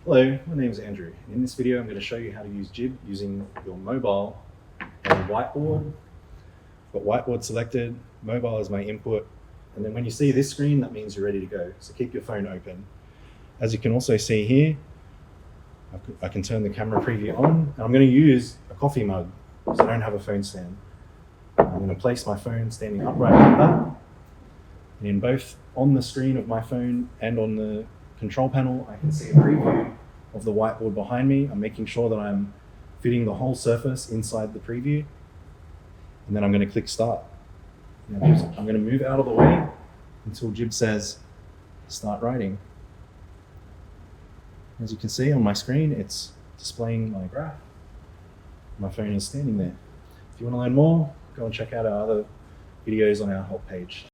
Hello, my name is Andrew. In this video, I'm going to show you how to use JIBB using your mobile and Whiteboard. I've got Whiteboard selected, mobile is my input, and then when you see this screen, that means you're ready to go. So keep your phone open. As you can also see here, I can turn the camera preview on, and I'm going to use a coffee mug because I don't have a phone stand. I'm going to place my phone standing upright like that, and in both on the screen of my phone and on the control panel, I can see a preview of the whiteboard behind me. I'm making sure that I'm fitting the whole surface inside the preview, and then I'm going to click start. Now, I'm going to move out of the way until JIBB says start writing. As you can see on my screen, it's displaying my graph. My phone is standing there. If you want to learn more, go and check out our other videos on our help page.